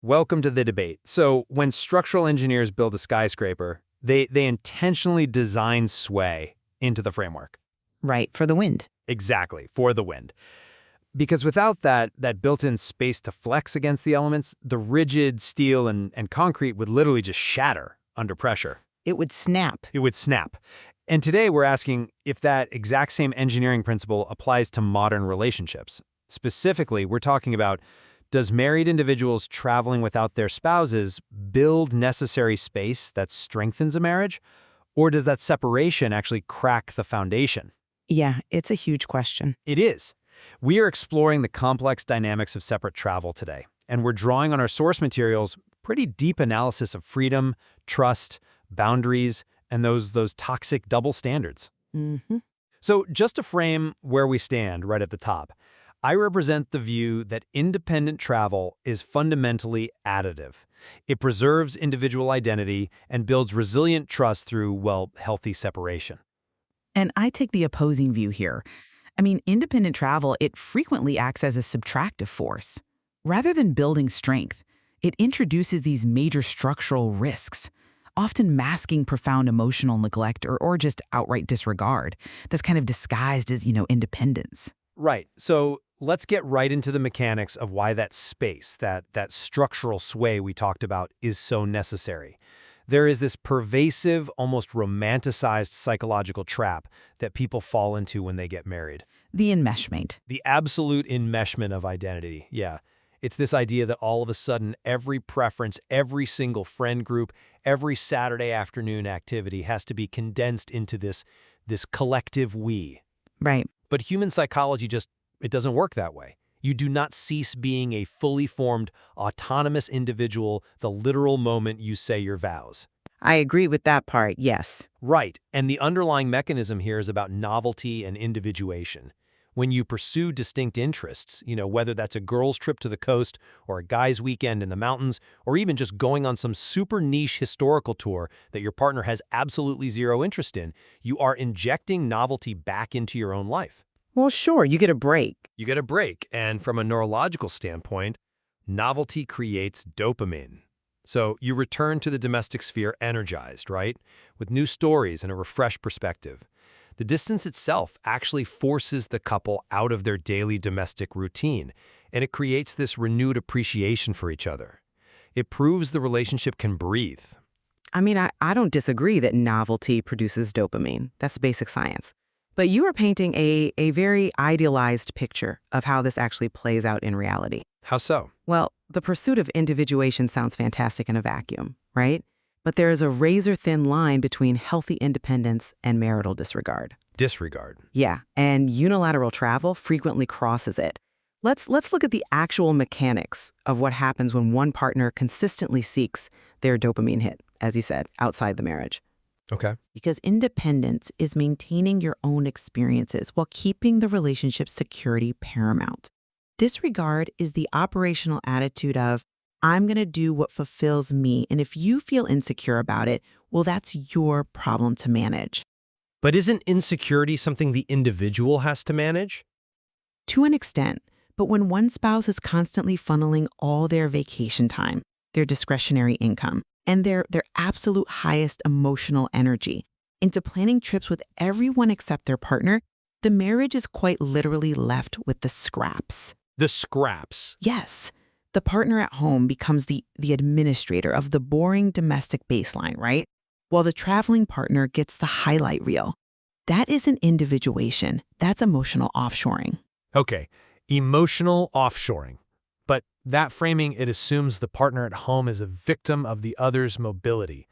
Welcome to the debate. So when structural engineers build a skyscraper, they intentionally design sway into the framework. Right, for the wind. Exactly, for the wind. Because without that built-in space to flex against the elements, the rigid steel and concrete would literally just shatter under pressure. It would snap. It would snap. And today we're asking if that exact same engineering principle applies to modern relationships. Specifically, we're talking about, does married individuals traveling without their spouses build necessary space that strengthens a marriage? Or does that separation actually crack the foundation? Yeah, it's a huge question. It is. We are exploring the complex dynamics of separate travel today, and we're drawing on our source materials pretty deep analysis of freedom, trust, boundaries, and those toxic double standards. Mm-hmm. So just to frame where we stand right at the top, I represent the view that independent travel is fundamentally additive. It preserves individual identity and builds resilient trust through, well, healthy separation. And I take the opposing view here. I mean, independent travel, it frequently acts as a subtractive force. Rather than building strength, it introduces these major structural risks, often masking profound emotional neglect or just outright disregard that's kind of disguised as, independence. Right. So let's get right into the mechanics of why that space, that structural sway we talked about, is so necessary. There is this pervasive, almost romanticized psychological trap that people fall into when they get married. The enmeshment. The absolute enmeshment of identity, yeah. It's this idea that all of a sudden every preference, every single friend group, every Saturday afternoon activity has to be condensed into this collective we. Right. But human psychology it doesn't work that way. You do not cease being a fully formed, autonomous individual the literal moment you say your vows. I agree with that part, yes. Right, and the underlying mechanism here is about novelty and individuation. When you pursue distinct interests, whether that's a girl's trip to the coast or a guy's weekend in the mountains, or even just going on some super niche historical tour that your partner has absolutely zero interest in, you are injecting novelty back into your own life. Well, sure, you get a break. You get a break, and from a neurological standpoint, novelty creates dopamine. So you return to the domestic sphere energized, right? With new stories and a refreshed perspective. The distance itself actually forces the couple out of their daily domestic routine, and it creates this renewed appreciation for each other. It proves the relationship can breathe. I mean, I don't disagree that novelty produces dopamine. That's basic science. But you are painting a very idealized picture of how this actually plays out in reality. How so? Well, the pursuit of individuation sounds fantastic in a vacuum, right? But there is a razor-thin line between healthy independence and marital disregard. Disregard. Yeah, and unilateral travel frequently crosses it. Let's look at the actual mechanics of what happens when one partner consistently seeks their dopamine hit, as you said, outside the marriage. Okay. Because independence is maintaining your own experiences while keeping the relationship's security paramount. Disregard is the operational attitude of, I'm going to do what fulfills me, and if you feel insecure about it, well, that's your problem to manage. But isn't insecurity something the individual has to manage? To an extent, but when one spouse is constantly funneling all their vacation time, their discretionary income, and their absolute highest emotional energy into planning trips with everyone except their partner, the marriage is quite literally left with the scraps. The scraps? Yes. The partner at home becomes the administrator of the boring domestic baseline, right? While the traveling partner gets the highlight reel. That isn't individuation. That's emotional offshoring. Okay, emotional offshoring. But that framing, it assumes the partner at home is a victim of the other's mobility.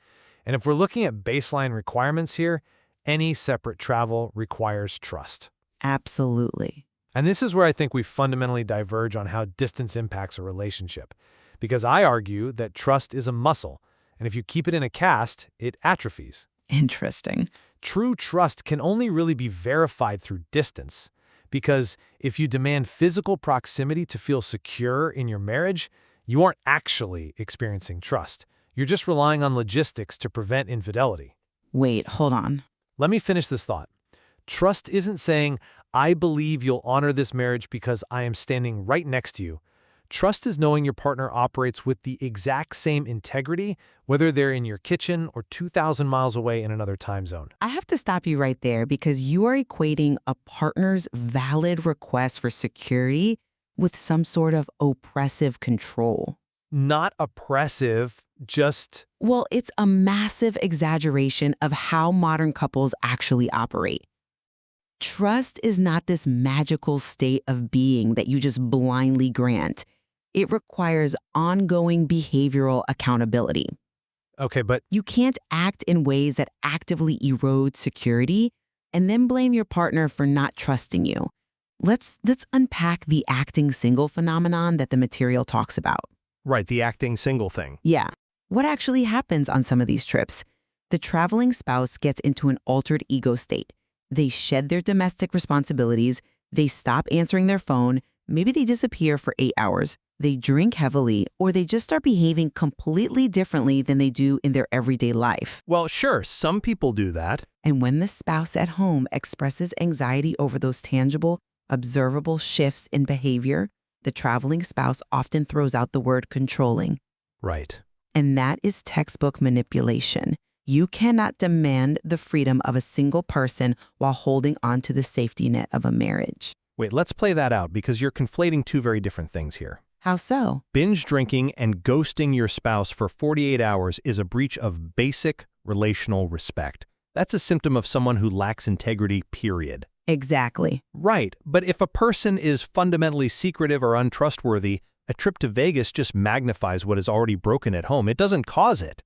And if we're looking at baseline requirements here, any separate travel requires trust. Absolutely. And this is where I think we fundamentally diverge on how distance impacts a relationship. Because I argue that trust is a muscle, and if you keep it in a cast, it atrophies. Interesting. True trust can only really be verified through distance. Because if you demand physical proximity to feel secure in your marriage, you aren't actually experiencing trust. You're just relying on logistics to prevent infidelity. Wait, hold on. Let me finish this thought. Trust isn't saying, I believe you'll honor this marriage because I am standing right next to you. Trust is knowing your partner operates with the exact same integrity, whether they're in your kitchen or 2,000 miles away in another time zone. I have to stop you right there because you are equating a partner's valid request for security with some sort of oppressive control. Not oppressive, just... Well, it's a massive exaggeration of how modern couples actually operate. Trust is not this magical state of being that you just blindly grant. It requires ongoing behavioral accountability. Okay, but... You can't act in ways that actively erode security and then blame your partner for not trusting you. Let's unpack the acting single phenomenon that the material talks about. Right, the acting single thing. Yeah. What actually happens on some of these trips? The traveling spouse gets into an altered ego state. They shed their domestic responsibilities, they stop answering their phone, maybe they disappear for 8 hours, they drink heavily, or they just start behaving completely differently than they do in their everyday life. Well, sure, some people do that. And when the spouse at home expresses anxiety over those tangible, observable shifts in behavior, the traveling spouse often throws out the word controlling. Right. And that is textbook manipulation. You cannot demand the freedom of a single person while holding on to the safety net of a marriage. Wait, let's play that out because you're conflating two very different things here. How so? Binge drinking and ghosting your spouse for 48 hours is a breach of basic relational respect. That's a symptom of someone who lacks integrity, period. Exactly. Right, but if a person is fundamentally secretive or untrustworthy, a trip to Vegas just magnifies what is already broken at home. It doesn't cause it.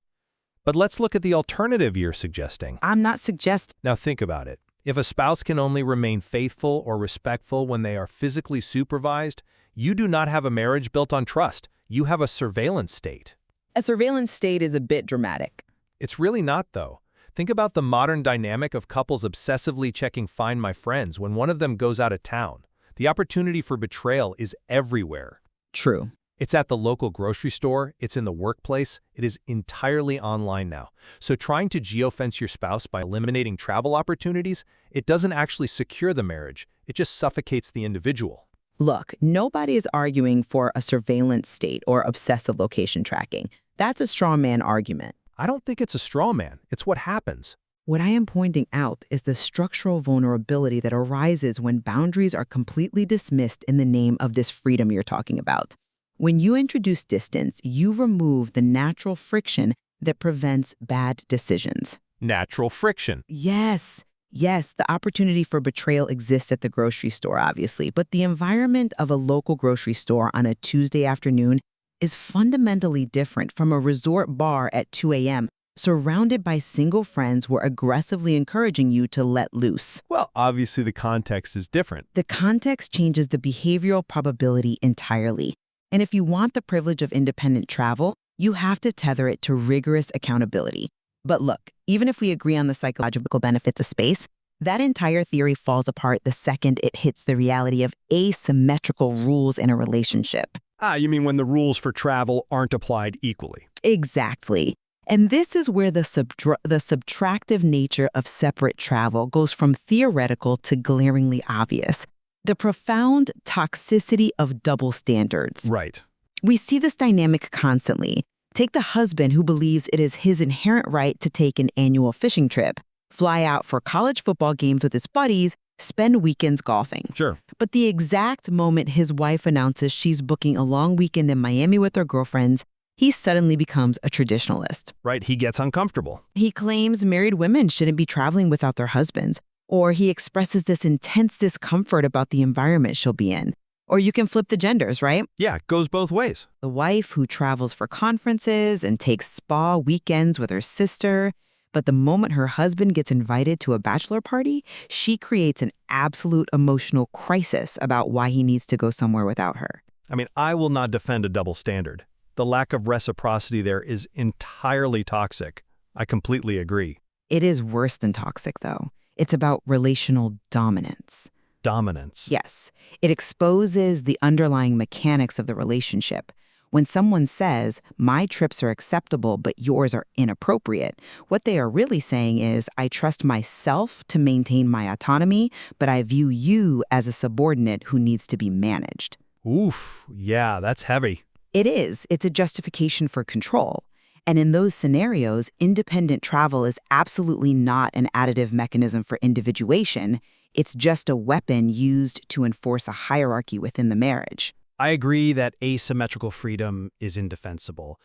But let's look at the alternative you're suggesting. I'm not suggesting. Now think about it. If a spouse can only remain faithful or respectful when they are physically supervised, you do not have a marriage built on trust. You have a surveillance state. A surveillance state is a bit dramatic. It's really not, though. Think about the modern dynamic of couples obsessively checking Find My Friends when one of them goes out of town. The opportunity for betrayal is everywhere. True. It's at the local grocery store, it's in the workplace, it is entirely online now. So trying to geofence your spouse by eliminating travel opportunities, it doesn't actually secure the marriage, it just suffocates the individual. Look, nobody is arguing for a surveillance state or obsessive location tracking. That's a straw man argument. I don't think it's a straw man, it's what happens. What I am pointing out is the structural vulnerability that arises when boundaries are completely dismissed in the name of this freedom you're talking about. When you introduce distance, you remove the natural friction that prevents bad decisions. Natural friction. Yes, the opportunity for betrayal exists at the grocery store, obviously, but the environment of a local grocery store on a Tuesday afternoon is fundamentally different from a resort bar at 2 a.m., surrounded by single friends who are aggressively encouraging you to let loose. Well, obviously the context is different. The context changes the behavioral probability entirely. And if you want the privilege of independent travel, you have to tether it to rigorous accountability. But look, even if we agree on the psychological benefits of space, that entire theory falls apart the second it hits the reality of asymmetrical rules in a relationship. You mean when the rules for travel aren't applied equally? Exactly. And this is where the subtractive nature of separate travel goes from theoretical to glaringly obvious. The profound toxicity of double standards. Right. We see this dynamic constantly. Take the husband who believes it is his inherent right to take an annual fishing trip, fly out for college football games with his buddies, spend weekends golfing. Sure. But the exact moment his wife announces she's booking a long weekend in Miami with her girlfriends, he suddenly becomes a traditionalist. Right, he gets uncomfortable. He claims married women shouldn't be traveling without their husbands. Or he expresses this intense discomfort about the environment she'll be in. Or you can flip the genders, right? Yeah, it goes both ways. The wife who travels for conferences and takes spa weekends with her sister, but the moment her husband gets invited to a bachelor party, she creates an absolute emotional crisis about why he needs to go somewhere without her. I mean, I will not defend a double standard. The lack of reciprocity there is entirely toxic. I completely agree. It is worse than toxic, though. It's about relational dominance. Dominance. Yes. It exposes the underlying mechanics of the relationship. When someone says, my trips are acceptable, but yours are inappropriate, what they are really saying is, I trust myself to maintain my autonomy, but I view you as a subordinate who needs to be managed. Oof, yeah, that's heavy. It is. It's a justification for control. And in those scenarios, independent travel is absolutely not an additive mechanism for individuation. It's just a weapon used to enforce a hierarchy within the marriage. I agree that asymmetrical freedom is indefensible.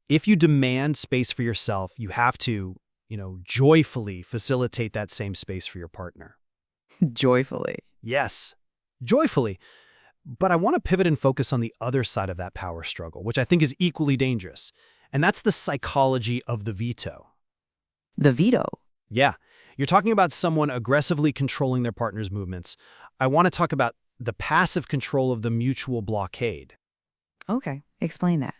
If you demand space for yourself, you have to, joyfully facilitate that same space for your partner. Joyfully. Yes, joyfully. But I want to pivot and focus on the other side of that power struggle, which I think is equally dangerous. And that's the psychology of the veto. The veto. Yeah, you're talking about someone aggressively controlling their partner's movements. I want to talk about the passive control of the mutual blockade. Okay, explain that.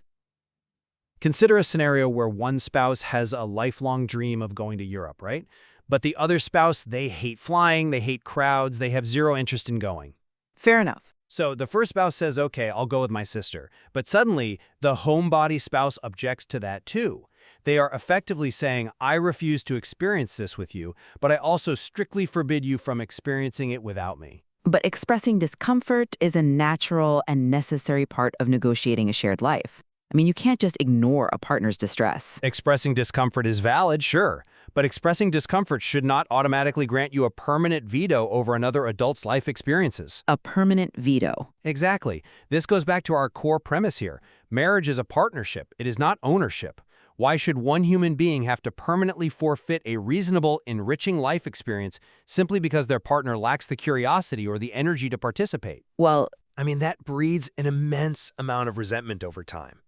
Consider a scenario where one spouse has a lifelong dream of going to Europe, right? But the other spouse, they hate flying, they hate crowds, they have zero interest in going. Fair enough. So the first spouse says, okay, I'll go with my sister. But suddenly, the homebody spouse objects to that too. They are effectively saying, I refuse to experience this with you, but I also strictly forbid you from experiencing it without me. But expressing discomfort is a natural and necessary part of negotiating a shared life. I mean, you can't just ignore a partner's distress. Expressing discomfort is valid, sure, but expressing discomfort should not automatically grant you a permanent veto over another adult's life experiences. A permanent veto. Exactly. This goes back to our core premise here. Marriage is a partnership. It is not ownership. Why should one human being have to permanently forfeit a reasonable, enriching life experience simply because their partner lacks the curiosity or the energy to participate? Well, That breeds an immense amount of resentment over time.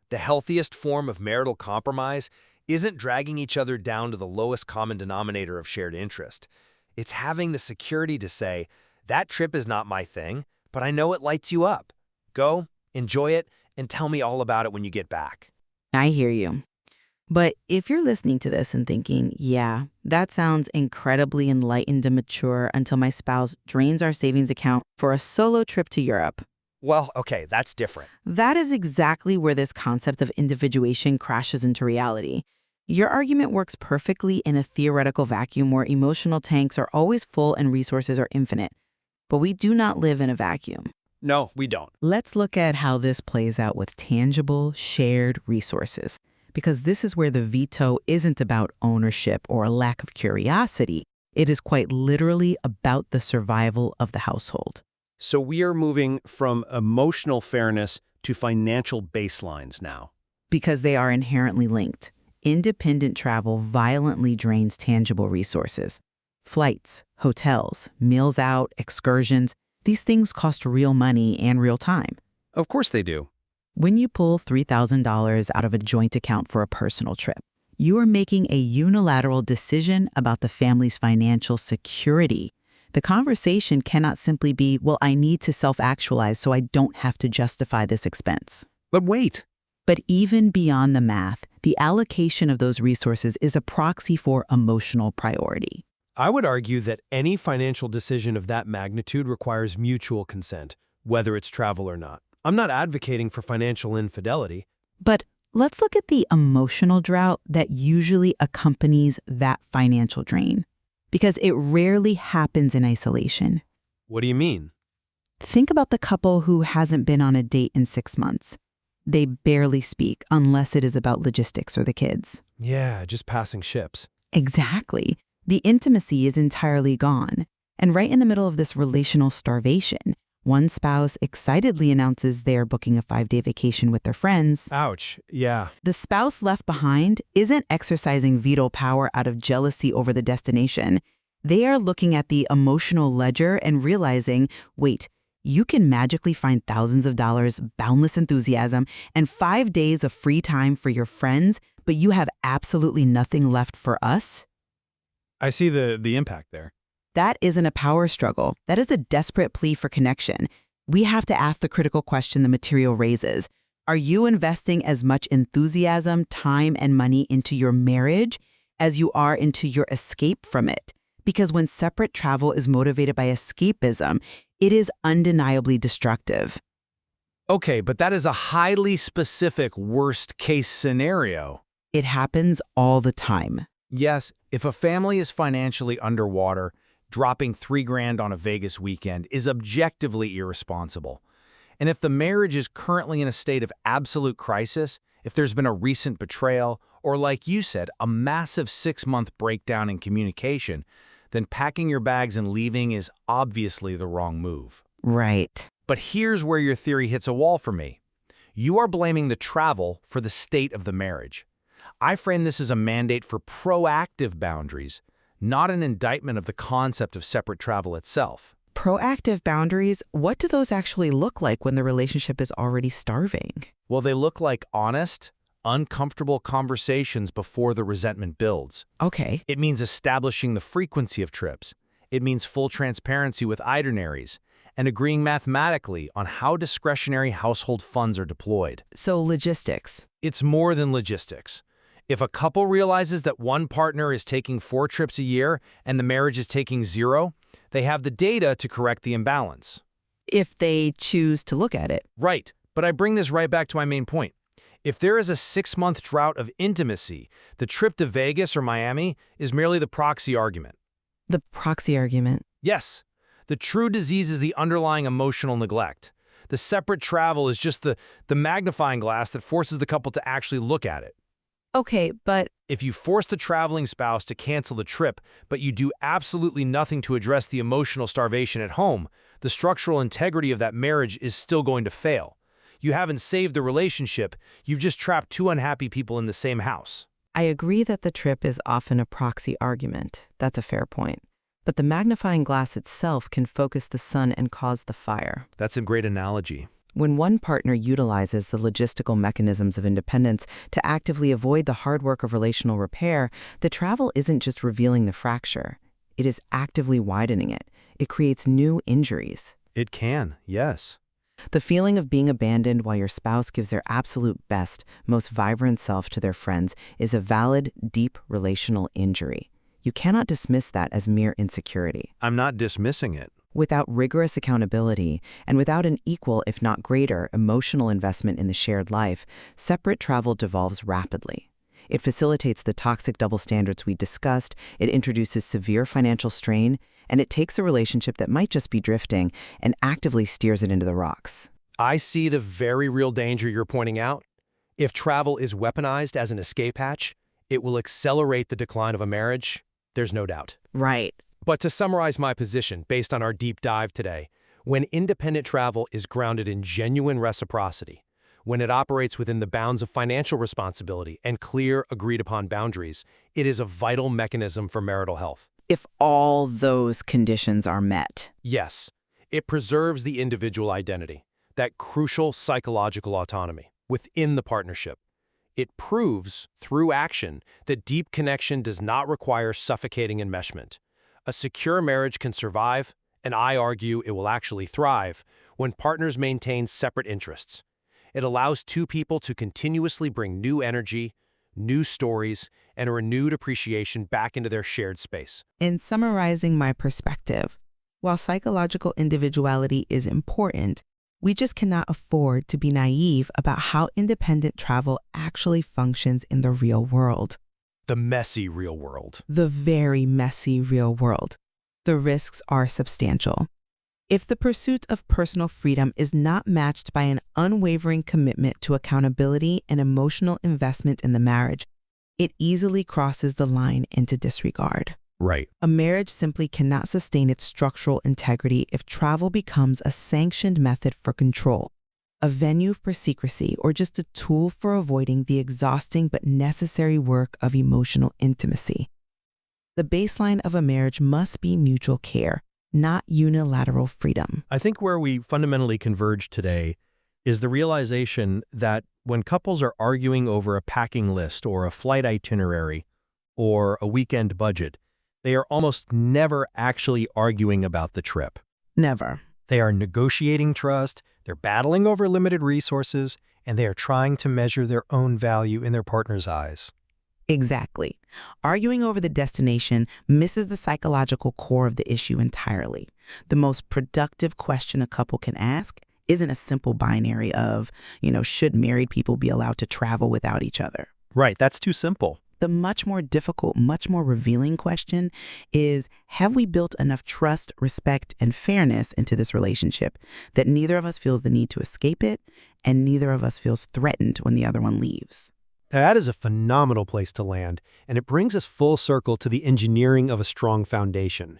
The healthiest form of marital compromise isn't dragging each other down to the lowest common denominator of shared interest. It's having the security to say, that trip is not my thing, but I know it lights you up. Go, enjoy it, and tell me all about it when you get back. I hear you. But if you're listening to this and thinking, yeah, that sounds incredibly enlightened and mature until my spouse drains our savings account for a solo trip to Europe. Well, okay, that's different. That is exactly where this concept of individuation crashes into reality. Your argument works perfectly in a theoretical vacuum where emotional tanks are always full and resources are infinite. But we do not live in a vacuum. No, we don't. Let's look at how this plays out with tangible, shared resources. Because this is where the veto isn't about ownership or a lack of curiosity. It is quite literally about the survival of the household. So we are moving from emotional fairness to financial baselines now. Because they are inherently linked. Independent travel violently drains tangible resources. Flights, hotels, meals out, excursions, these things cost real money and real time. Of course they do. When you pull $3,000 out of a joint account for a personal trip, you are making a unilateral decision about the family's financial security. The conversation cannot simply be, well, I need to self-actualize so I don't have to justify this expense. But wait. But even beyond the math, the allocation of those resources is a proxy for emotional priority. I would argue that any financial decision of that magnitude requires mutual consent, whether it's travel or not. I'm not advocating for financial infidelity. But let's look at the emotional drought that usually accompanies that financial drain. Because it rarely happens in isolation. What do you mean? Think about the couple who hasn't been on a date in 6 months. They barely speak unless it is about logistics or the kids. Yeah, just passing ships. Exactly. The intimacy is entirely gone. And right in the middle of this relational starvation, one spouse excitedly announces they're booking a 5-day vacation with their friends. Ouch, yeah. The spouse left behind isn't exercising veto power out of jealousy over the destination. They are looking at the emotional ledger and realizing, wait, you can magically find thousands of dollars, boundless enthusiasm, and 5 days of free time for your friends, but you have absolutely nothing left for us? I see the impact there. That isn't a power struggle. That is a desperate plea for connection. We have to ask the critical question the material raises. Are you investing as much enthusiasm, time, and money into your marriage as you are into your escape from it? Because when separate travel is motivated by escapism, it is undeniably destructive. Okay, but that is a highly specific worst-case scenario. It happens all the time. Yes, if a family is financially underwater, dropping $3,000 on a Vegas weekend is objectively irresponsible. And if the marriage is currently in a state of absolute crisis, if there's been a recent betrayal, or like you said, a massive 6-month breakdown in communication, then packing your bags and leaving is obviously the wrong move. Right. But here's where your theory hits a wall for me. You are blaming the travel for the state of the marriage. I frame this as a mandate for proactive boundaries, not an indictment of the concept of separate travel itself. Proactive boundaries, what do those actually look like when the relationship is already starving? Well, they look like honest, uncomfortable conversations before the resentment builds. Okay. It means establishing the frequency of trips. It means full transparency with itineraries, and agreeing mathematically on how discretionary household funds are deployed. So logistics. It's more than logistics. If a couple realizes that one partner is taking 4 trips a year and the marriage is taking 0, they have the data to correct the imbalance. If they choose to look at it. Right, but I bring this right back to my main point. If there is a 6-month drought of intimacy, the trip to Vegas or Miami is merely the proxy argument. The proxy argument. Yes, the true disease is the underlying emotional neglect. The separate travel is just the magnifying glass that forces the couple to actually look at it. Okay, but If you force the traveling spouse to cancel the trip, but you do absolutely nothing to address the emotional starvation at home, the structural integrity of that marriage is still going to fail. You haven't saved the relationship, you've just trapped 2 unhappy people in the same house. I agree that the trip is often a proxy argument. That's a fair point. But the magnifying glass itself can focus the sun and cause the fire. That's a great analogy. When one partner utilizes the logistical mechanisms of independence to actively avoid the hard work of relational repair, the travel isn't just revealing the fracture. It is actively widening it. It creates new injuries. It can, yes. The feeling of being abandoned while your spouse gives their absolute best, most vibrant self to their friends is a valid, deep relational injury. You cannot dismiss that as mere insecurity. I'm not dismissing it. Without rigorous accountability, and without an equal, if not greater, emotional investment in the shared life, separate travel devolves rapidly. It facilitates the toxic double standards we discussed, it introduces severe financial strain, and it takes a relationship that might just be drifting and actively steers it into the rocks. I see the very real danger you're pointing out. If travel is weaponized as an escape hatch, it will accelerate the decline of a marriage. There's no doubt. Right. But to summarize my position based on our deep dive today, when independent travel is grounded in genuine reciprocity, when it operates within the bounds of financial responsibility and clear, agreed-upon boundaries, it is a vital mechanism for marital health. If all those conditions are met. Yes, it preserves the individual identity, that crucial psychological autonomy, within the partnership. It proves, through action, that deep connection does not require suffocating enmeshment. A secure marriage can survive, and I argue it will actually thrive, when partners maintain separate interests. It allows 2 people to continuously bring new energy, new stories, and a renewed appreciation back into their shared space. In summarizing my perspective, while psychological individuality is important, we just cannot afford to be naive about how independent travel actually functions in the real world. The messy real world. The very messy real world. The risks are substantial. If the pursuit of personal freedom is not matched by an unwavering commitment to accountability and emotional investment in the marriage, it easily crosses the line into disregard. Right. A marriage simply cannot sustain its structural integrity if travel becomes a sanctioned method for control, a venue for secrecy, or just a tool for avoiding the exhausting but necessary work of emotional intimacy. The baseline of a marriage must be mutual care, not unilateral freedom. I think where we fundamentally converge today is the realization that when couples are arguing over a packing list or a flight itinerary or a weekend budget, they are almost never actually arguing about the trip. Never. They are negotiating trust, they're battling over limited resources, and they are trying to measure their own value in their partner's eyes. Exactly. Arguing over the destination misses the psychological core of the issue entirely. The most productive question a couple can ask isn't a simple binary of, should married people be allowed to travel without each other? Right, that's too simple. The much more difficult, much more revealing question is, have we built enough trust, respect, and fairness into this relationship that neither of us feels the need to escape it and neither of us feels threatened when the other one leaves? That is a phenomenal place to land, and it brings us full circle to the engineering of a strong foundation.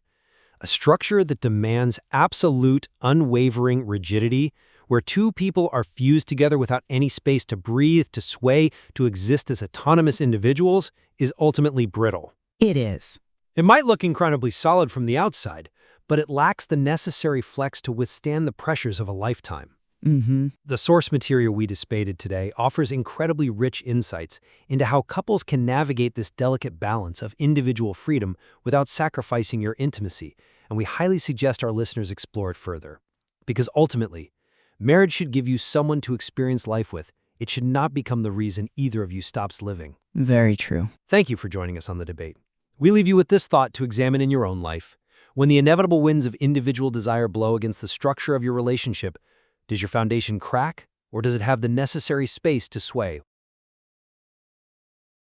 A structure that demands absolute, unwavering rigidity, where two people are fused together without any space to breathe, to sway, to exist as autonomous individuals, is ultimately brittle. It is. It might look incredibly solid from the outside, but it lacks the necessary flex to withstand the pressures of a lifetime. The source material we displayed today offers incredibly rich insights into how couples can navigate this delicate balance of individual freedom without sacrificing your intimacy, and we highly suggest our listeners explore it further. Because ultimately, marriage should give you someone to experience life with. It should not become the reason either of you stops living. Very true. Thank you for joining us on The Debate. We leave you with this thought to examine in your own life. When the inevitable winds of individual desire blow against the structure of your relationship, does your foundation crack, or does it have the necessary space to sway